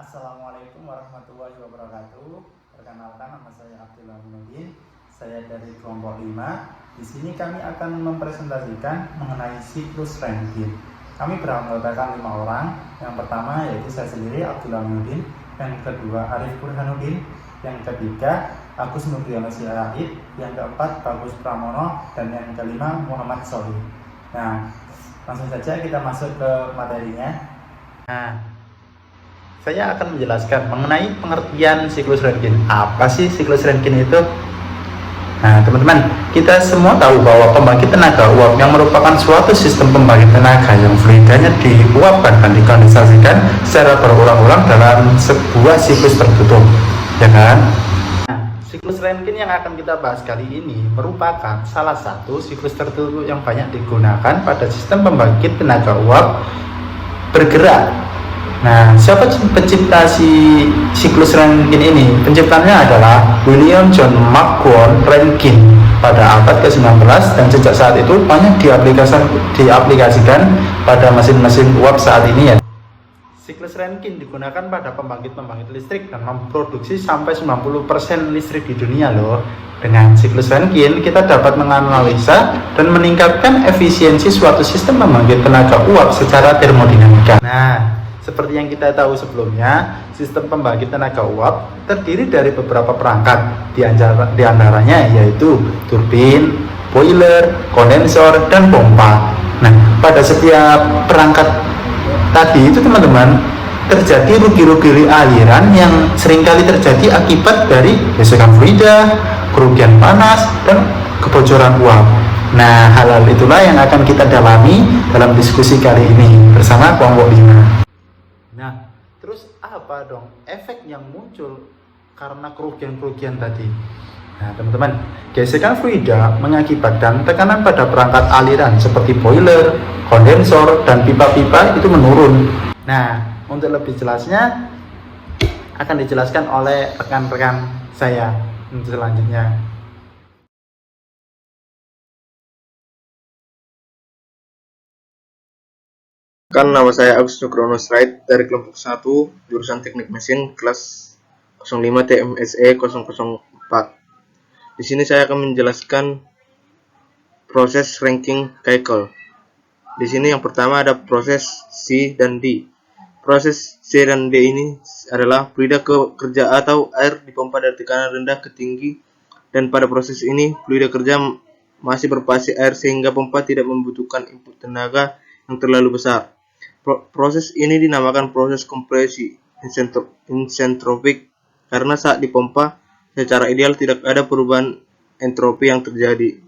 Assalamualaikum warahmatullahi wabarakatuh. Perkenalkan, nama saya Abdullah Munudin. Saya dari kelompok 5. Di sini kami akan mempresentasikan mengenai siklus Rankine. Kami beranggotakan 5 orang. Yang pertama yaitu saya sendiri, Abdullah Munudin. Yang kedua, Arif Burhanuddin. Yang ketiga, Agus Nurdiono Sirait. Yang keempat, Bagus Pramono. Dan yang kelima, Muhammad Sohi. Nah, langsung saja kita masuk ke materinya. Saya akan menjelaskan mengenai pengertian siklus Rankine. Apa sih siklus Rankine itu? Nah, teman-teman, kita semua tahu bahwa pembangkit tenaga uap yang merupakan suatu sistem pembangkit tenaga yang fluidanya diuapkan dan dikondensasikan secara berulang-ulang dalam sebuah siklus tertutup, ya kan? Nah, siklus Rankine yang akan kita bahas kali ini merupakan salah satu siklus tertutup yang banyak digunakan pada sistem pembangkit tenaga uap bergerak. Nah, siapa pencipta siklus Rankine ini? Penciptanya adalah William John McGowan Rankine pada abad ke-19 dan sejak saat itu banyak diaplikasikan pada mesin-mesin uap saat ini ya. Siklus Rankine digunakan pada pembangkit listrik dan memproduksi sampai 90% listrik di dunia loh. Dengan siklus Rankine kita dapat menganalisa dan meningkatkan efisiensi suatu sistem pembangkit tenaga uap secara termodinamika. Nah, seperti yang kita tahu sebelumnya, sistem pembangkit tenaga uap terdiri dari beberapa perangkat, di antaranya yaitu turbin, boiler, kondensor, dan pompa. Nah, pada setiap perangkat tadi itu teman-teman, terjadi rugi-rugi aliran yang seringkali terjadi akibat dari gesekan fluida, kerugian panas, dan kebocoran uap. Nah, hal-hal itulah yang akan kita dalami dalam diskusi kali ini bersama kelompok 5. Nah, terus apa dong efek yang muncul karena kerugian-kerugian tadi? Nah, teman-teman, gesekan fluida mengakibatkan tekanan pada perangkat aliran seperti boiler, kondensor, dan pipa-pipa itu menurun. Nah, untuk lebih jelasnya akan dijelaskan oleh rekan-rekan saya selanjutnya. Nama saya Agus Nurdiono Sirait dari kelompok 1 jurusan Teknik Mesin kelas 05 TMSE 004. Di sini saya akan menjelaskan proses Rankine cycle. Di sini yang pertama ada proses C dan D. Proses C dan D ini adalah fluida kerja atau air dipompa dari tekanan rendah ke tinggi, dan pada proses ini fluida kerja masih berpasi air sehingga pompa tidak membutuhkan input tenaga yang terlalu besar. Proses ini dinamakan proses kompresi isentropik karena saat dipompa secara ideal tidak ada perubahan entropi yang terjadi.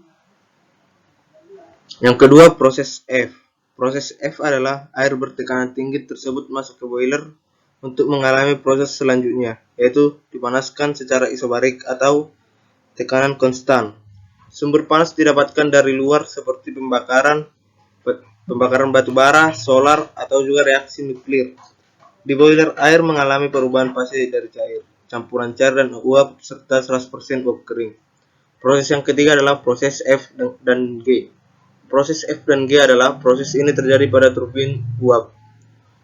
Yang kedua, proses F. Proses F adalah air bertekanan tinggi tersebut masuk ke boiler untuk mengalami proses selanjutnya, yaitu dipanaskan secara isobarik atau tekanan konstan. Sumber panas didapatkan dari luar seperti pembakaran batu bara, solar, atau juga reaksi nuklir. Di boiler, air mengalami perubahan fase dari cair, campuran cair dan uap, serta 100% uap kering. Proses yang ketiga adalah proses F dan G. Proses F dan G adalah proses ini terjadi pada turbin uap.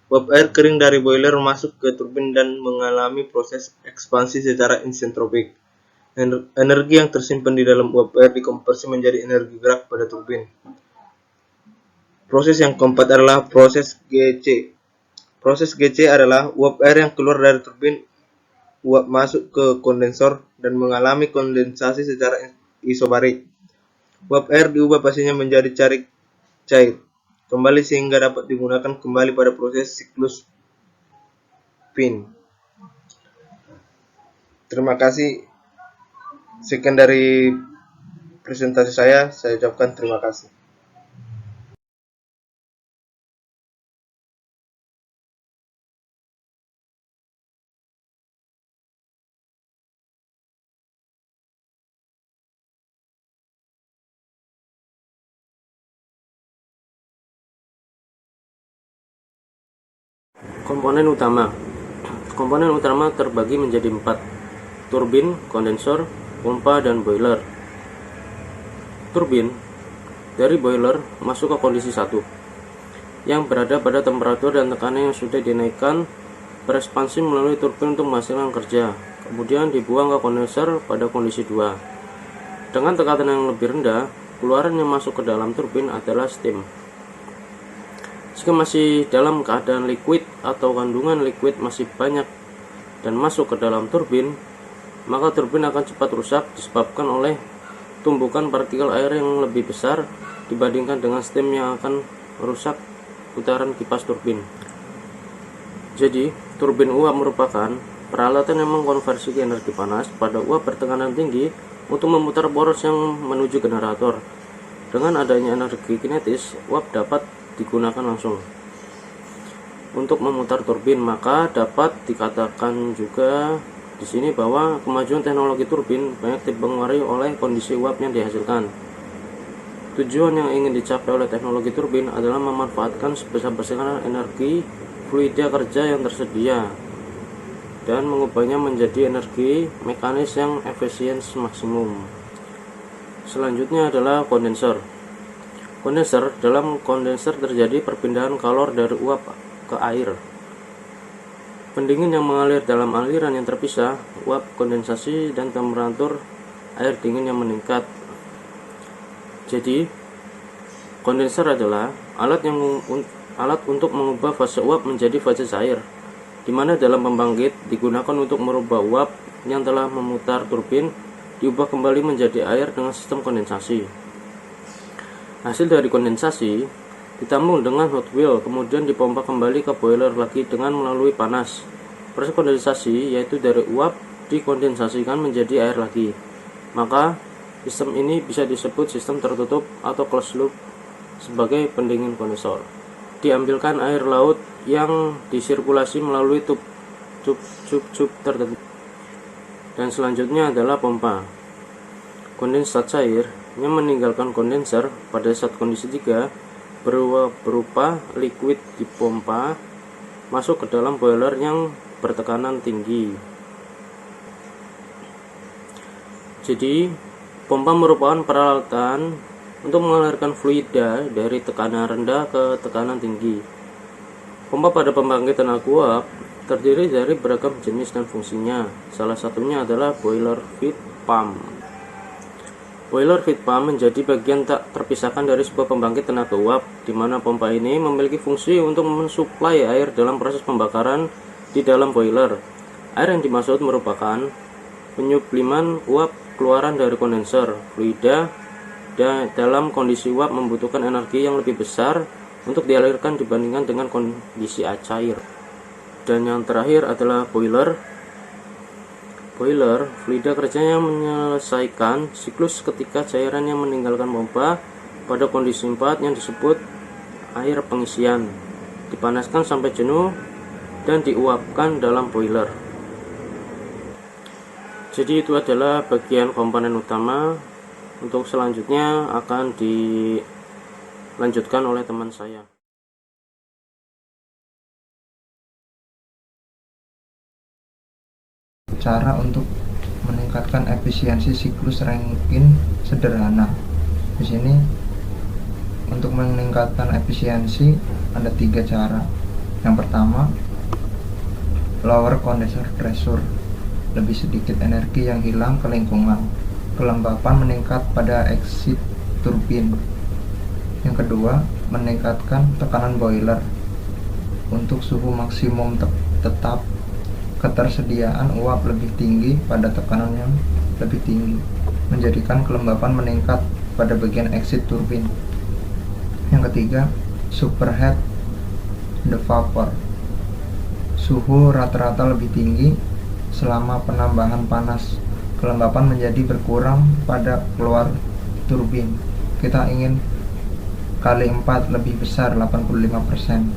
Uap air kering dari boiler masuk ke turbin dan mengalami proses ekspansi secara isentropik. Energi yang tersimpan di dalam uap air dikonversi menjadi energi gerak pada turbin. Proses yang keempat adalah proses GC. Proses GC adalah uap air yang keluar dari turbin uap masuk ke kondensor dan mengalami kondensasi secara isobarik. Uap air diubah fasenya menjadi cair kembali sehingga dapat digunakan kembali pada proses siklus Pin. Terima kasih. Sekian dari presentasi saya ucapkan terima kasih. Komponen utama terbagi menjadi 4: turbin, kondensor, pompa, dan boiler. Turbin dari boiler masuk ke kondisi 1 yang berada pada temperatur dan tekanan yang sudah dinaikkan berekspansi melalui turbin untuk menghasilkan kerja, kemudian dibuang ke kondenser pada kondisi 2. Dengan tekanan yang lebih rendah, keluaran yang masuk ke dalam turbin adalah steam. Jika masih dalam keadaan liquid atau kandungan liquid masih banyak dan masuk ke dalam turbin, maka turbin akan cepat rusak disebabkan oleh tumbukan partikel air yang lebih besar dibandingkan dengan steam yang akan merusak putaran kipas turbin. Jadi, turbin uap merupakan peralatan yang mengkonversi energi panas pada uap bertekanan tinggi untuk memutar poros yang menuju generator. Dengan adanya energi kinetis, uap dapat digunakan langsung untuk memutar turbin. Maka dapat dikatakan juga di sini bahwa kemajuan teknologi turbin banyak dipengaruhi oleh kondisi uap yang dihasilkan. Tujuan yang ingin dicapai oleh teknologi turbin adalah memanfaatkan sebesar-besarnya energi fluida kerja yang tersedia dan mengubahnya menjadi energi mekanis yang efisiensi maksimum. Selanjutnya adalah kondenser. Kondenser, dalam kondenser terjadi perpindahan kalor dari uap ke air. Pendingin yang mengalir dalam aliran yang terpisah, uap kondensasi, dan temperatur air dingin yang meningkat. Jadi, kondenser adalah alat untuk mengubah fase uap menjadi fase cair, di mana dalam pembangkit digunakan untuk merubah uap yang telah memutar turbin diubah kembali menjadi air dengan sistem kondensasi. Hasil dari kondensasi ditampung dengan hot wheel, kemudian dipompa kembali ke boiler lagi dengan melalui panas. Proses kondensasi yaitu dari uap dikondensasikan menjadi air lagi. Maka sistem ini bisa disebut sistem tertutup atau closed loop sebagai pendingin kondensor. Diambilkan air laut yang disirkulasi melalui tub tertentu. Dan selanjutnya adalah pompa. Kondensat cair yang meninggalkan kondenser pada saat kondisi 3 berupa liquid dipompa masuk ke dalam boiler yang bertekanan tinggi. Jadi, pompa merupakan peralatan untuk mengalirkan fluida dari tekanan rendah ke tekanan tinggi. Pompa pada pembangkit tenaga uap terdiri dari beragam jenis dan fungsinya. Salah satunya adalah boiler feed pump. Boiler feed pump menjadi bagian tak terpisahkan dari sebuah pembangkit tenaga uap, di mana pompa ini memiliki fungsi untuk mensuplai air dalam proses pembakaran di dalam boiler. Air yang dimaksud merupakan penyubliman uap keluaran dari kondenser. Fluida dalam kondisi uap membutuhkan energi yang lebih besar untuk dialirkan dibandingkan dengan kondisi cair. Dan yang terakhir adalah boiler. Boiler, fluida kerjanya menyelesaikan siklus ketika cairan yang meninggalkan pompa pada kondisi 4 yang disebut air pengisian, dipanaskan sampai jenuh dan diuapkan dalam boiler. Jadi itu adalah bagian komponen utama. Untuk selanjutnya akan dilanjutkan oleh teman saya. Cara untuk meningkatkan efisiensi siklus Rankine sederhana. Di sini untuk meningkatkan efisiensi ada 3 cara. Yang pertama, lower condenser pressure, lebih sedikit energi yang hilang ke lingkungan. Kelembapan meningkat pada exit turbin. Yang kedua, meningkatkan tekanan boiler untuk suhu maksimum tetap. Ketersediaan uap lebih tinggi pada tekanan yang lebih tinggi, menjadikan kelembapan meningkat pada bagian exit turbin. Yang ketiga, superheat the vapor. Suhu rata-rata lebih tinggi selama penambahan panas. Kelembapan menjadi berkurang pada keluar turbin. Kita ingin kali 4 lebih besar, 85%.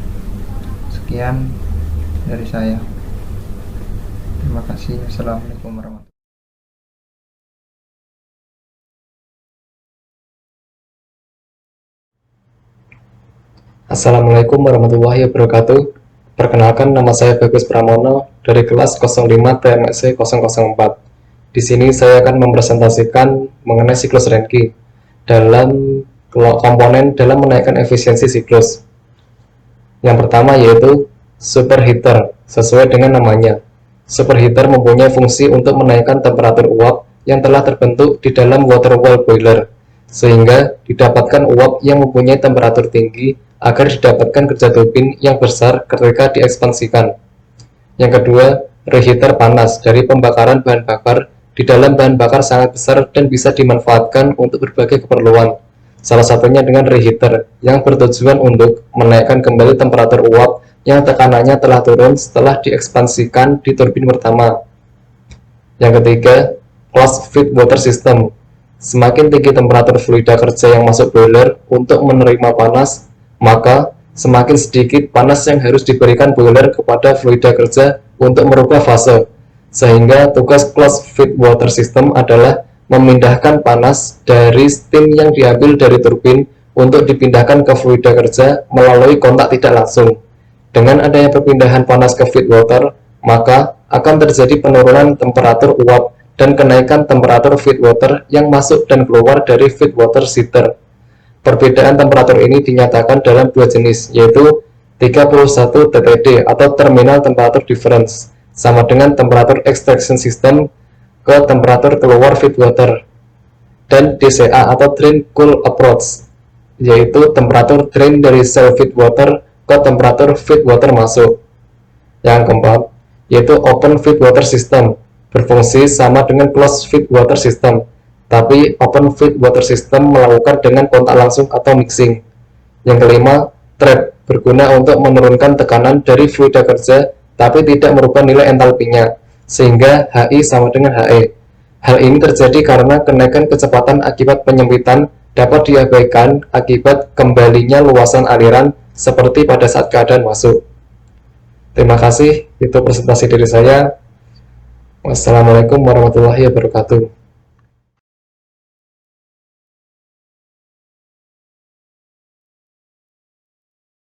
Sekian dari saya. Terima kasih. Assalamualaikum warahmatullahi wabarakatuh. Assalamualaikum warahmatullahi wabarakatuh. Perkenalkan, nama saya Bagus Pramono dari kelas 05 TMSC 004. Di sini saya akan mempresentasikan mengenai siklus Rankine dalam komponen dalam menaikkan efisiensi siklus. Yang pertama yaitu superheater. Sesuai dengan namanya, superheater mempunyai fungsi untuk menaikkan temperatur uap yang telah terbentuk di dalam water wall boiler, sehingga didapatkan uap yang mempunyai temperatur tinggi agar didapatkan kerja turbin yang besar ketika diekspansikan. Yang kedua, reheater panas dari pembakaran bahan bakar. Di dalam bahan bakar sangat besar dan bisa dimanfaatkan untuk berbagai keperluan. Salah satunya dengan reheater yang bertujuan untuk menaikkan kembali temperatur uap yang tekanannya telah turun setelah diekspansikan di turbin pertama. Yang ketiga, closed feed water system. Semakin tinggi temperatur fluida kerja yang masuk boiler untuk menerima panas, maka semakin sedikit panas yang harus diberikan boiler kepada fluida kerja untuk merubah fase. Sehingga tugas closed feed water system adalah memindahkan panas dari steam yang diambil dari turbin untuk dipindahkan ke fluida kerja melalui kontak tidak langsung. Dengan adanya perpindahan panas ke feed water, maka akan terjadi penurunan temperatur uap dan kenaikan temperatur feed water yang masuk dan keluar dari feed water heater. Perbedaan temperatur ini dinyatakan dalam dua jenis, yaitu 31 TTD atau Terminal Temperature Difference, sama dengan temperatur extraction system ke temperatur keluar feed water, dan DCA atau Drain Cool Approach, yaitu temperatur drain dari sel feed water ke temperatur feed water masuk. Yang keempat, yaitu Open Feed Water System, berfungsi sama dengan Closed Feed Water System, tapi Open Feed Water System melakukan dengan kontak langsung atau mixing. Yang kelima, Trap, berguna untuk menurunkan tekanan dari fluida kerja tapi tidak merubah nilai entalpinya, sehingga HI sama dengan HE. Hal ini terjadi karena kenaikan kecepatan akibat penyempitan dapat diabaikan akibat kembalinya luasan aliran seperti pada saat keadaan masuk. Terima kasih, itu presentasi dari saya. Wassalamualaikum warahmatullahi wabarakatuh.